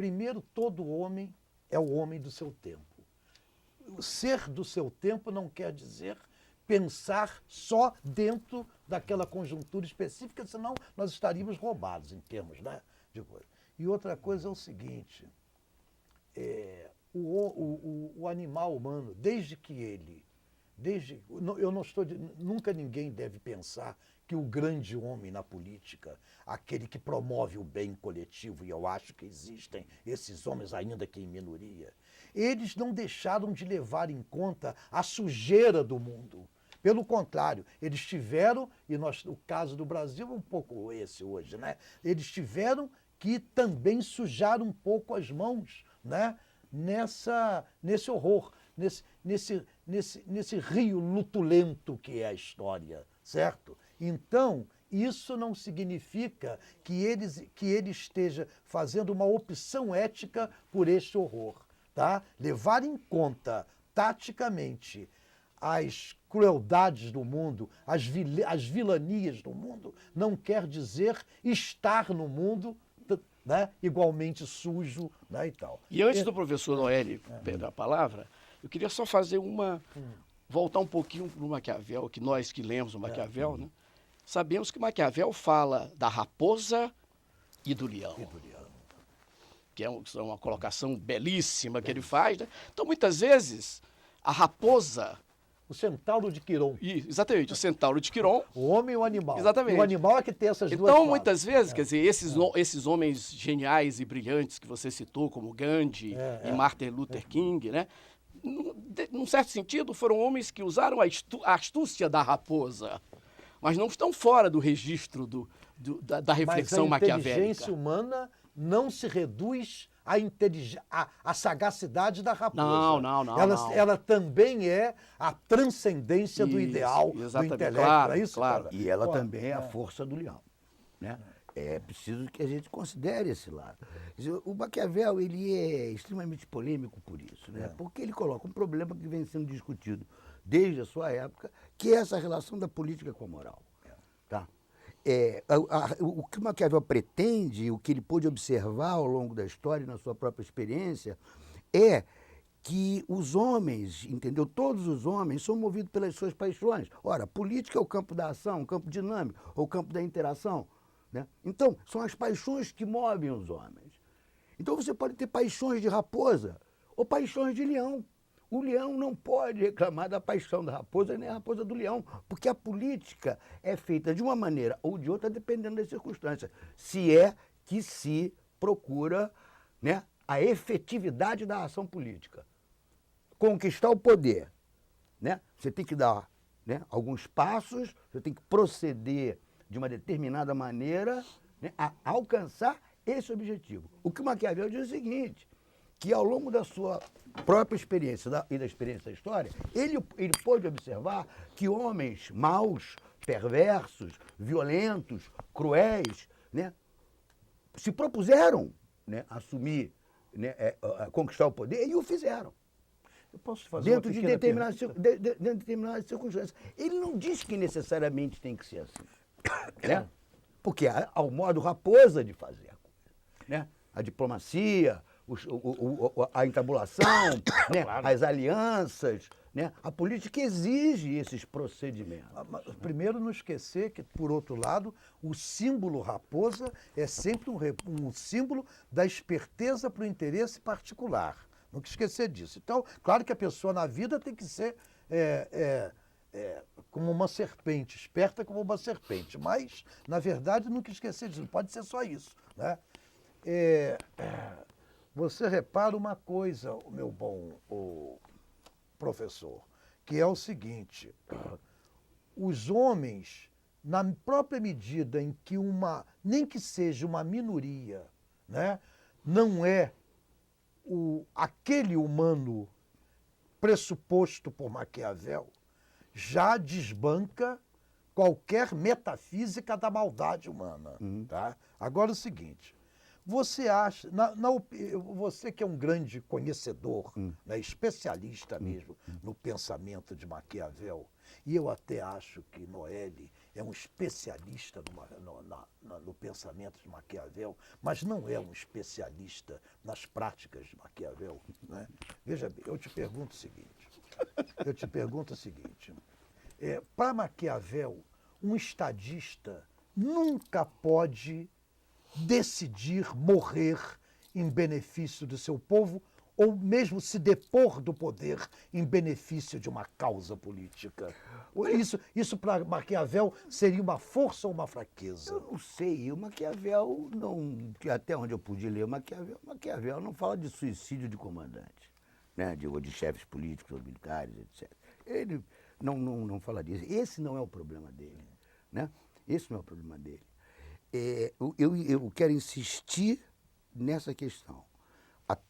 primeiro, todo homem é o homem do seu tempo. Ser do seu tempo não quer dizer pensar só dentro daquela conjuntura específica, senão nós estaríamos roubados em termos, né, de coisa. E outra coisa é o seguinte, o animal humano, eu não estou, nunca ninguém deve pensar que o grande homem na política, aquele que promove o bem coletivo, e eu acho que existem esses homens ainda que em minoria, eles não deixaram de levar em conta a sujeira do mundo. Pelo contrário, eles tiveram, e o caso do Brasil é um pouco esse hoje, né? Eles tiveram que também sujar um pouco as mãos, né? Nesse horror, nesse rio lutulento que é a história, certo? Então, isso não significa que ele esteja fazendo uma opção ética por este horror, tá? Levar em conta, taticamente, as crueldades do mundo, as vilanias do mundo, não quer dizer estar no mundo, né, igualmente sujo, né, e tal. E antes do professor Noélio pegar a palavra, eu queria só fazer voltar um pouquinho para o Maquiavel, que nós que lemos o Maquiavel, né, sabemos que Maquiavel fala da raposa e do leão. Que é uma colocação belíssima que ele faz, né? Então, muitas vezes, a raposa... O centauro de Quiron. Exatamente, o centauro de Quiron. O homem e o animal. Exatamente. E o animal é que tem essas duas Então, classes. muitas vezes, quer dizer, esses homens geniais e brilhantes que você citou, como Gandhi e Martin Luther King, né? Num certo sentido, foram homens que usaram a astúcia da raposa, mas não estão fora do registro da reflexão maquiavélica. Mas a inteligência humana não se reduz à sagacidade da raposa. Não. Ela também é a transcendência do ideal, do intelecto. Claro, é isso, claro. Cara? E ela também é a força do leão, né? É preciso que a gente considere esse lado. O Maquiavel, ele é extremamente polêmico por isso, né? Porque ele coloca um problema que vem sendo discutido desde a sua época, que é essa relação da política com a moral. Tá? O que o Maquiavel pretende, o que ele pôde observar ao longo da história e na sua própria experiência, é que os homens, entendeu? Todos os homens são movidos pelas suas paixões. Ora, política é o campo da ação, o campo dinâmico, ou o campo da interação, né? Então, são as paixões que movem os homens. Então você pode ter paixões de raposa ou paixões de leão. O leão não pode reclamar da paixão da raposa nem a raposa do leão, porque a política é feita de uma maneira ou de outra, dependendo das circunstâncias. Se é que se procura, né, a efetividade da ação política. Conquistar o poder, né? Você tem que dar, né, alguns passos, você tem que proceder de uma determinada maneira, né, a alcançar esse objetivo. O que o Maquiavel diz é o seguinte, que ao longo da sua própria experiência e da experiência da história, ele pôde observar que homens maus, perversos, violentos, cruéis, né, se propuseram, né, assumir, né, conquistar o poder e o fizeram. Eu posso fazer dentro de determinadas circunstâncias. Ele não diz que necessariamente tem que ser assim, né? Porque há o modo raposa de fazer a coisa, né? A diplomacia, a entabulação, né? Claro. As alianças, né? A política exige esses procedimentos. Primeiro, não esquecer que, por outro lado, o símbolo raposa é sempre um símbolo da esperteza para o interesse particular. Nunca esquecer disso. Então, claro que a pessoa na vida tem que ser como uma serpente, esperta como uma serpente, mas, na verdade, nunca esquecer disso. Não pode ser só isso, né? Você repara uma coisa, meu bom professor, que é o seguinte, os homens, na própria medida em que nem que seja uma minoria, né, não é aquele humano pressuposto por Maquiavel, já desbanca qualquer metafísica da maldade humana. Tá? Agora o seguinte, você acha, você que é um grande conhecedor, né, especialista mesmo no pensamento de Maquiavel, e eu até acho que Noélio é um especialista no pensamento de Maquiavel, mas não é um especialista nas práticas de Maquiavel, né? Veja bem, eu te pergunto o seguinte, para Maquiavel, um estadista nunca pode decidir morrer em benefício do seu povo ou mesmo se depor do poder em benefício de uma causa política. Isso para Maquiavel seria uma força ou uma fraqueza? Eu não sei, o Maquiavel não, que até onde eu pude ler, Maquiavel não fala de suicídio de comandantes, né, ou de chefes políticos ou militares, etc. Ele não fala disso. Esse não é o problema dele, né? Esse não é o problema dele. Eu quero insistir nessa questão.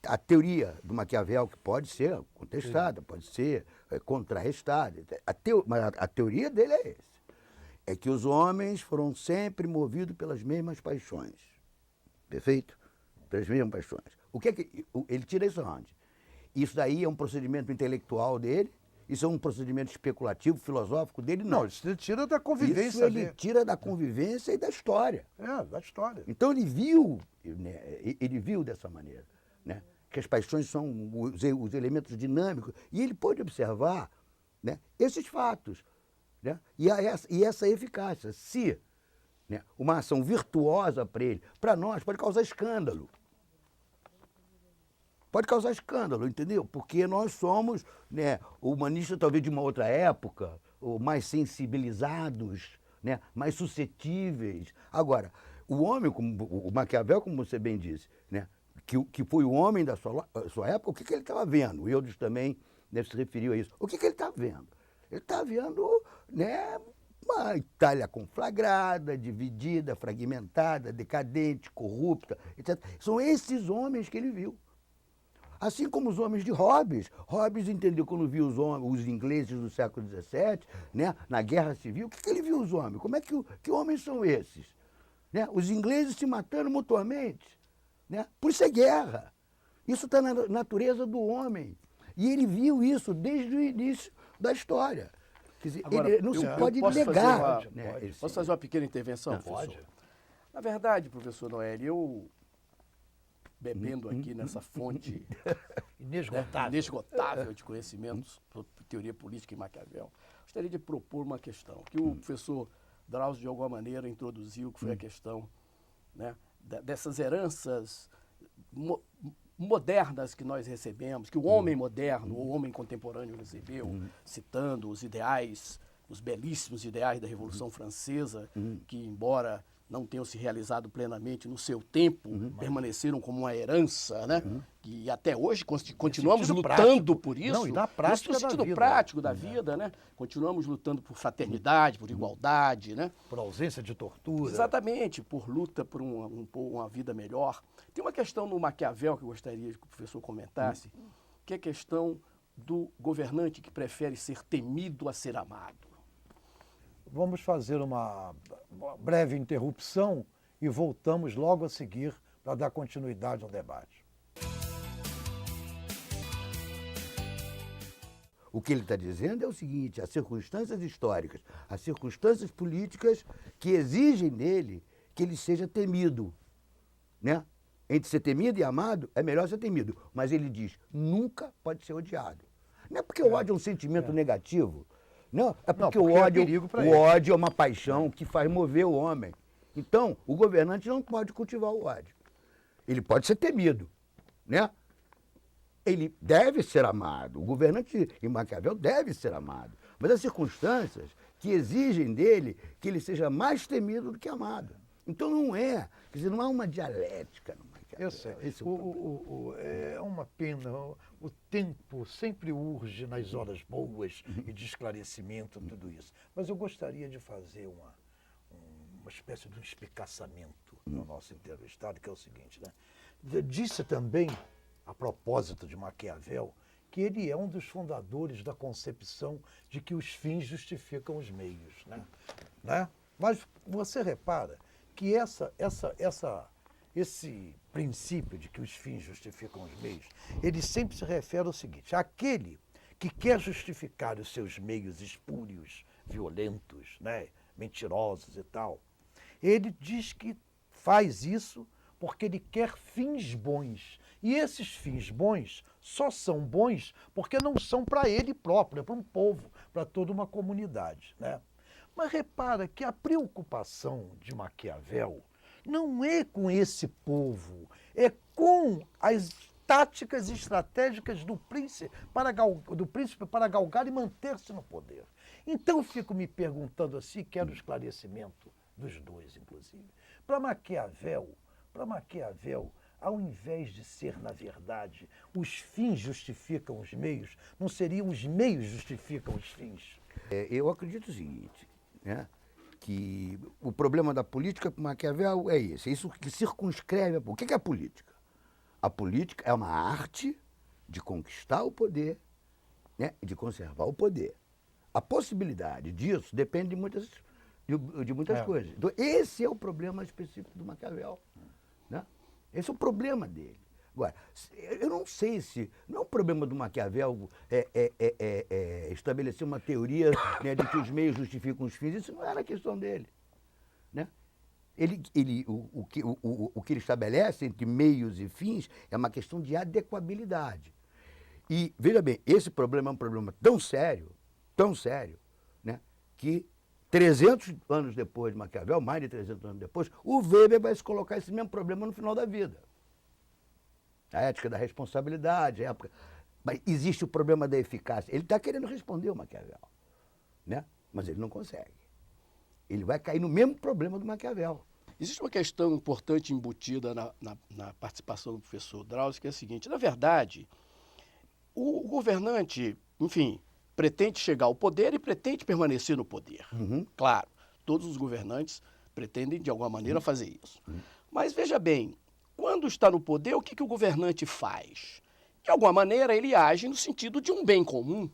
A teoria do Maquiavel, que pode ser contestada, pode ser contrarrestada, mas a teoria dele é essa. É que os homens foram sempre movidos pelas mesmas paixões. Perfeito? Pelas mesmas paixões. O que é que ele tira isso onde? Isso daí é um procedimento intelectual dele? Isso é um procedimento especulativo, filosófico dele? Não. Isso ele tira da convivência. Isso ele tira da convivência e da história. Da história. Então ele viu dessa maneira, né, que as paixões são os elementos dinâmicos, e ele pôde observar, né, esses fatos, né, e essa eficácia. Se, né, uma ação virtuosa para ele, para nós, pode causar escândalo. Pode causar escândalo, entendeu? Porque nós somos, né, humanistas talvez de uma outra época, ou mais sensibilizados, né, mais suscetíveis. Agora, o homem, como o Maquiavel, como você bem disse, né, que foi o homem da sua época, o que ele estava vendo? O Eudes também deve se referir a isso. O que ele está vendo? Ele está vendo, né, uma Itália conflagrada, dividida, fragmentada, decadente, corrupta, etc. São esses homens que ele viu. Assim como os homens de Hobbes. Hobbes entendeu quando viu os ingleses do século XVII, né, na Guerra Civil. O que ele viu os homens? Como é que homens são esses? Né? Os ingleses se matando mutuamente. Né? Por isso é guerra. Isso está na natureza do homem. E ele viu isso desde o início da história. Quer dizer, agora, ele não se pode negar. Posso fazer uma pequena intervenção, professor? Pode. Na verdade, professor Noel, eu, bebendo aqui nessa fonte inesgotável de conhecimentos, teoria política e Maquiavel, gostaria de propor uma questão que o professor Drauzio, de alguma maneira, introduziu, que foi a questão, né, dessas heranças modernas que nós recebemos, que o homem moderno, o homem contemporâneo recebeu, citando os ideais, os belíssimos ideais da Revolução Francesa, que, embora não tenham se realizado plenamente no seu tempo, permaneceram como uma herança, né? E até hoje continuamos lutando por isso. Não, e na prática no sentido prático da vida, né? Continuamos lutando por fraternidade, por igualdade, né? Por ausência de tortura. Exatamente, por luta por uma vida melhor. Tem uma questão no Maquiavel que eu gostaria que o professor comentasse, que é a questão do governante que prefere ser temido a ser amado. Vamos fazer uma breve interrupção e voltamos logo a seguir para dar continuidade ao debate. O que ele está dizendo é o seguinte: as circunstâncias históricas, as circunstâncias políticas que exigem dele que ele seja temido, né? Entre ser temido e amado, é melhor ser temido. Mas ele diz, nunca pode ser odiado. Não é porque o ódio é um sentimento negativo. Não, é porque o ódio é uma paixão que faz mover o homem. Então, o governante não pode cultivar o ódio. Ele pode ser temido, né? Ele deve ser amado. O governante em Maquiavel deve ser amado. Mas há circunstâncias que exigem dele que ele seja mais temido do que amado. Então não é, quer dizer, não há uma dialética no Maquiavel. Eu sei. É uma pena. O tempo sempre urge nas horas boas e de esclarecimento, tudo isso. Mas eu gostaria de fazer uma espécie de um espicaçamento no nosso entrevistado, que é o seguinte, né? Disse também, a propósito de Maquiavel, que ele é um dos fundadores da concepção de que os fins justificam os meios, né? Mas você repara que esse princípio de que os fins justificam os meios, ele sempre se refere ao seguinte: aquele que quer justificar os seus meios espúrios, violentos, né, mentirosos e tal. Ele diz que faz isso porque ele quer fins bons. E esses fins bons só são bons porque não são para ele próprio, é para um povo, para toda uma comunidade, né? Mas repara que a preocupação de Maquiavel não é com esse povo, é com as táticas estratégicas do príncipe para galgar e manter-se no poder. Então eu fico me perguntando assim, quero esclarecimento dos dois, inclusive. Para Maquiavel, ao invés de ser, na verdade, os fins justificam os meios, não seriam os meios justificam os fins? Eu acredito o seguinte, né? Que o problema da política para Maquiavel é esse. É isso que circunscreve. O que é a política? A política é uma arte de conquistar o poder, né, e de conservar o poder. A possibilidade disso depende de muitas coisas. Então, esse é o problema específico do Maquiavel. Né? Esse é o problema dele. Agora, eu não sei se... Não é um problema do Maquiavel estabelecer uma teoria, né, de que os meios justificam os fins. Isso não era a questão dele. Né? O que ele estabelece entre meios e fins é uma questão de adequabilidade. E, veja bem, esse problema é um problema tão sério, né, que 300 anos depois de Maquiavel, mais de 300 anos depois, o Weber vai se colocar esse mesmo problema no final da vida. A ética da responsabilidade, a época... Mas existe o problema da eficácia. Ele está querendo responder o Maquiavel, né? Mas ele não consegue. Ele vai cair no mesmo problema do Maquiavel. Existe uma questão importante embutida na participação do professor Drauzio, que é a seguinte: na verdade, o governante, enfim, pretende chegar ao poder e pretende permanecer no poder. Uhum. Claro, todos os governantes pretendem, de alguma maneira, fazer isso. Mas, veja bem, quando está no poder, o que o governante faz? De alguma maneira, ele age no sentido de um bem comum.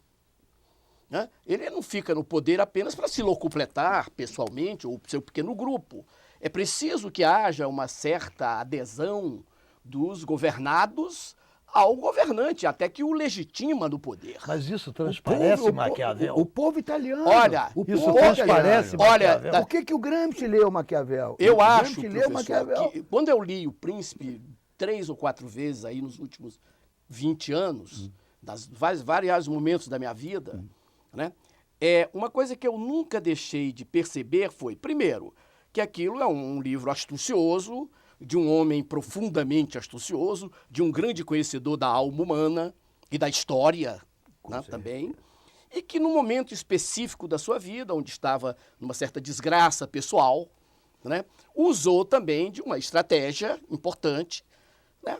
Né? Ele não fica no poder apenas para se locupletar pessoalmente ou seu pequeno grupo. É preciso que haja uma certa adesão dos governados ao governante, até que o legitima no poder. Mas isso transparece Maquiavel? O povo italiano. Olha, isso transparece Maquiavel? Por que o Gramsci leu Maquiavel? Eu acho, professor, que quando eu li O Príncipe 3 ou 4 vezes aí nos últimos 20 anos, das vários momentos da minha vida, né, uma coisa que eu nunca deixei de perceber foi, primeiro, que aquilo é um livro astucioso, de um homem profundamente astucioso, de um grande conhecedor da alma humana e da história, né, também, e que num momento específico da sua vida, onde estava numa certa desgraça pessoal, né, usou também de uma estratégia importante. Né?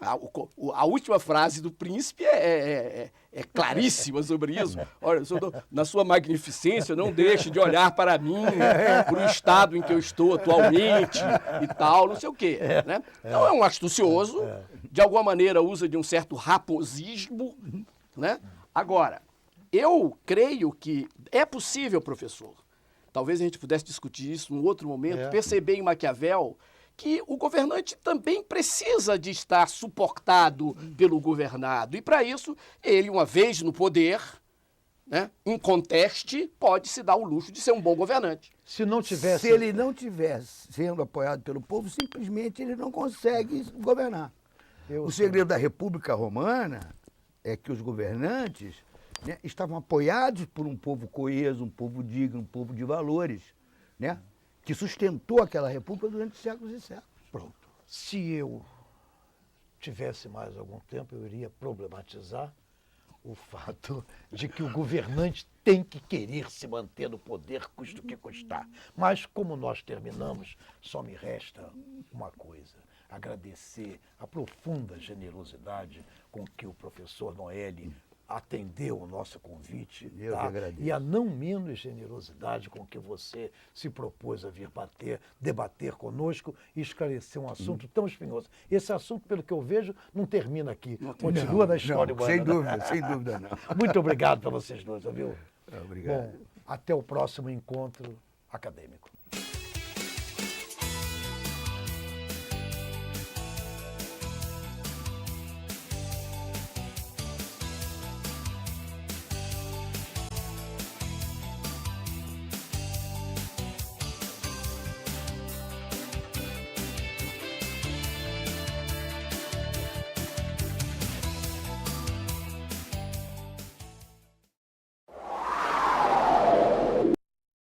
A última frase do príncipe é claríssima sobre isso. Olha, na sua magnificência, não deixe de olhar para mim, para o estado em que eu estou atualmente e tal, não sei o quê. Né? Então é um astucioso, de alguma maneira usa de um certo raposismo. Né? Agora, eu creio que é possível, professor, talvez a gente pudesse discutir isso num outro momento, perceber em Maquiavel que o governante também precisa de estar suportado pelo governado. E, para isso, ele, uma vez no poder, né, inconteste, pode se dar o luxo de ser um bom governante. Se ele não tivesse sendo apoiado pelo povo, simplesmente ele não consegue governar. O segredo da República Romana é que os governantes, né, estavam apoiados por um povo coeso, um povo digno, um povo de valores, né, que sustentou aquela república durante séculos e séculos. Pronto. Se eu tivesse mais algum tempo, eu iria problematizar o fato de que o governante tem que querer se manter no poder, custe o que custar. Mas como nós terminamos, só me resta uma coisa: agradecer a profunda generosidade com que o professor Noeli atendeu o nosso convite, eu que agradeço. E a não menos generosidade com que você se propôs a vir debater conosco e esclarecer um assunto tão espinhoso. Esse assunto, pelo que eu vejo, não termina aqui, continua na história humana. Sem dúvida não. Muito obrigado para vocês dois, viu? Obrigado. Bom, até o próximo encontro acadêmico.